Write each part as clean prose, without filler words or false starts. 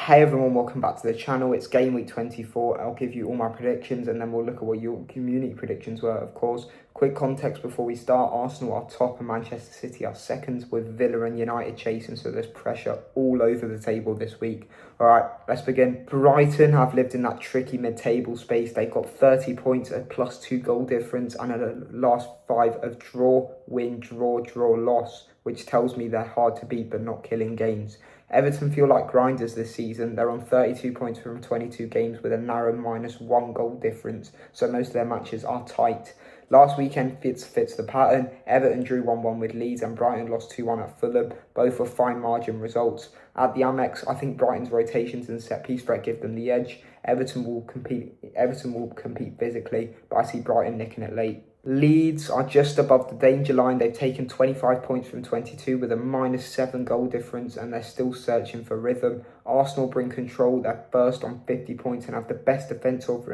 Hey everyone, welcome back to the channel. It's game week 24. I'll give you all my predictions and then we'll look at what your community predictions were, of course. Quick context before we start. Arsenal are top and Manchester City are second, with Villa and United chasing, so there's pressure all over the table this week. Alright, let's begin. Brighton have lived in that tricky mid-table space. They've got 30 points, a +2 goal difference, and a last 5 of draw, win, draw, loss, which tells me they're hard to beat but not killing games. Everton feel like grinders this season. They're on 32 points from 22 games with a narrow -1 goal difference, so most of their matches are tight. Last weekend fits the pattern. Everton drew 1-1 with Leeds and Brighton lost 2-1 at Fulham. Both were fine margin results. At the Amex, I think Brighton's rotations and set-piece threat give them the edge. Everton will compete physically, but I see Brighton nicking it late. Leeds are just above the danger line. They've taken 25 points from 22 with a -7 goal difference, and they're still searching for rhythm. Arsenal bring control. They're first on 50 points and have the best defensive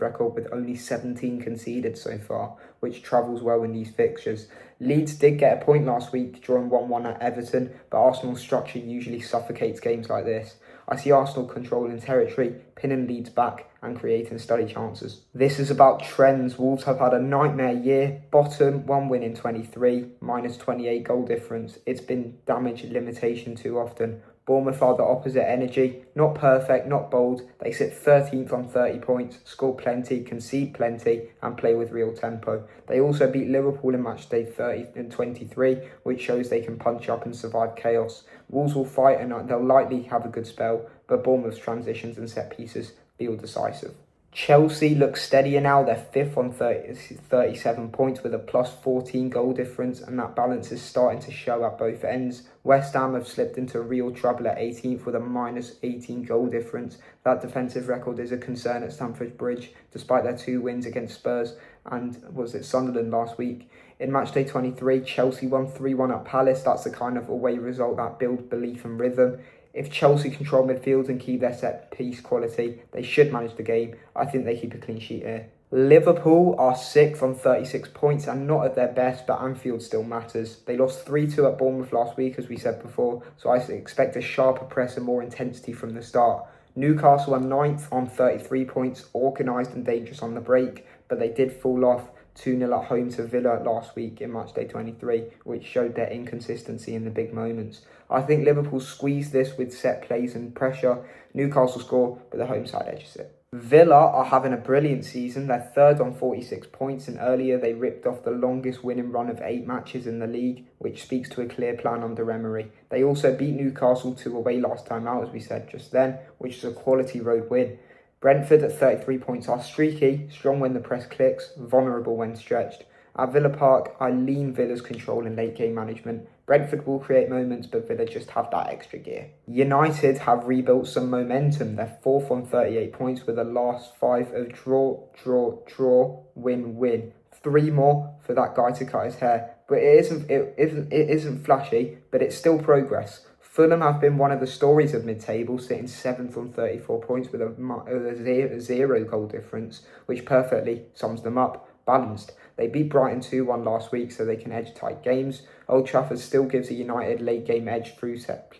record with only 17 conceded so far, which travels well in these fixtures. Leeds did get a point last week, drawing 1-1 at Everton, but Arsenal's structure usually suffocates games like this. I see Arsenal controlling territory, pinning Leeds back and creating study chances. This is about trends. Wolves have had a nightmare year. Bottom, 1 win in 23, -28 goal difference. It's been damage limitation too often. Bournemouth are the opposite energy. Not perfect, not bold. They sit 13th on 30 points, score plenty, concede plenty, and play with real tempo. They also beat Liverpool in matchday 30 and 23, which shows they can punch up and survive chaos. Wolves will fight and they'll likely have a good spell, but Bournemouth's transitions and set pieces feel decisive. Chelsea looks steadier now. They're 5th on 37 points with a +14 goal difference, and that balance is starting to show at both ends. West Ham have slipped into real trouble at 18th with a -18 goal difference. That defensive record is a concern at Stamford Bridge, despite their 2 wins against Spurs and Sunderland last week. In matchday 23, Chelsea won 3-1 at Palace. That's the kind of away result that builds belief and rhythm. If Chelsea control midfield and keep their set-piece quality, they should manage the game. I think they keep a clean sheet here. Liverpool are 6th on 36 points and not at their best, but Anfield still matters. They lost 3-2 at Bournemouth last week, as we said before, so I expect a sharper press and more intensity from the start. Newcastle are 9th on 33 points, organised and dangerous on the break, but they did fall off 2-0 at home to Villa last week in matchday 23, which showed their inconsistency in the big moments. I think Liverpool squeeze this with set plays and pressure. Newcastle score, but the home side edges it. Villa are having a brilliant season. They're 3rd on 46 points, and earlier they ripped off the longest winning run of 8 matches in the league, which speaks to a clear plan under Emery. They also beat Newcastle 2 away last time out, as we said just then, which is a quality road win. Brentford at 33 points are streaky, strong when the press clicks, vulnerable when stretched. At Villa Park, I lean Villa's control and late game management. Brentford will create moments, but Villa just have that extra gear. United have rebuilt some momentum. They're 4th on 38 points with a last 5 of draw, win. 3 more for that guy to cut his hair. But it isn't flashy, but it's still progress. Fulham have been one of the stories of mid-table, sitting 7th on 34 points with a 0 goal difference, which perfectly sums them up. Balanced. They beat Brighton 2-1 last week, so they can edge tight games. Old Trafford still gives a United late game edge through set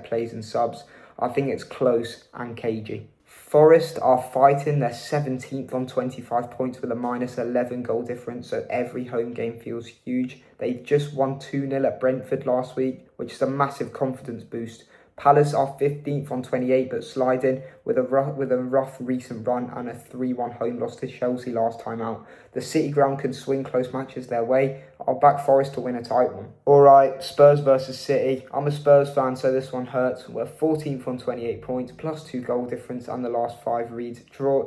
plays and subs. I think it's close and cagey. Forest are fighting. They're 17th on 25 points with a -11 goal difference, so every home game feels huge. They just won 2-0 at Brentford last week, which is a massive confidence boost. Palace are 15th on 28 but sliding with a rough recent run and a 3-1 home loss to Chelsea last time out. The City ground can swing close matches their way. I'll back Forest to win a tight one. Alright, Spurs versus City. I'm a Spurs fan, so this one hurts. We're 14th on 28 points, +2 goal difference, and the last 5 reads draw,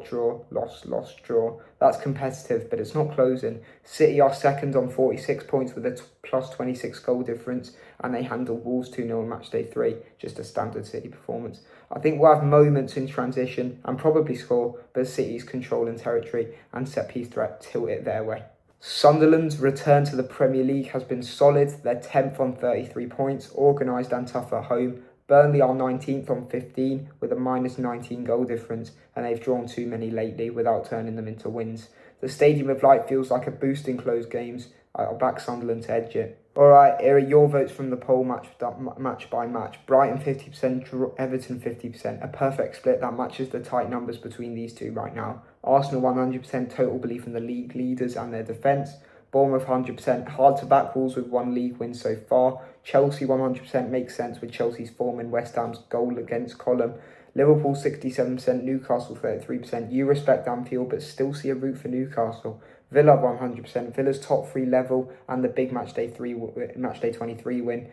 loss, draw. That's competitive, but it's not closing. City are 2nd on 46 points with a +26 goal difference, and they handled Wolves 2-0 on matchday 3. Just a standard City performance. I think we'll have moments in transition and probably score, but City's controlling territory and set-piece threat tilt it their way. Sunderland's return to the Premier League has been solid. They're 10th on 33 points, organised and tough at home. Burnley are 19th on 15 with a -19 goal difference, and they've drawn too many lately without turning them into wins. The Stadium of Light feels like a boost in close games. I'll back Sunderland to edge it. Alright, here are your votes from the poll match by match. Brighton 50%, Everton 50%. A perfect split that matches the tight numbers between these two right now. Arsenal 100% total belief in the league leaders and their defence. Bournemouth 100%, hard to back Wolves with one league win so far. Chelsea 100% makes sense with Chelsea's form and West Ham's goal against Column. Liverpool 67%, Newcastle 33%. You respect Anfield but still see a route for Newcastle. Villa 100%, Villa's top 3 level and the big matchday 23 win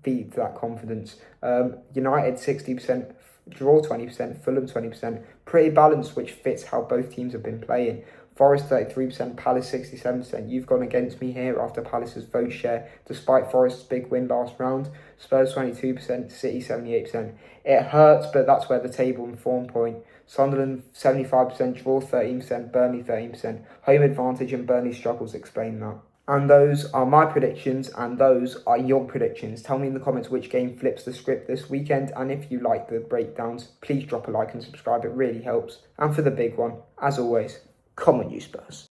feeds that confidence. United 60%, draw 20%, Fulham 20%. Pretty balanced, which fits how both teams have been playing. Forest 33%, Palace 67%. You've gone against me here after Palace's vote share, despite Forest's big win last round. Spurs 22%, City 78%. It hurts, but that's where the table and form point. Sunderland 75%, draw 13%, Burnley 13%. Home advantage and Burnley struggles explain that. And those are my predictions, and those are your predictions. Tell me in the comments which game flips the script this weekend, and if you like the breakdowns, please drop a like and subscribe, it really helps. And for the big one, as always, come on you Spurs.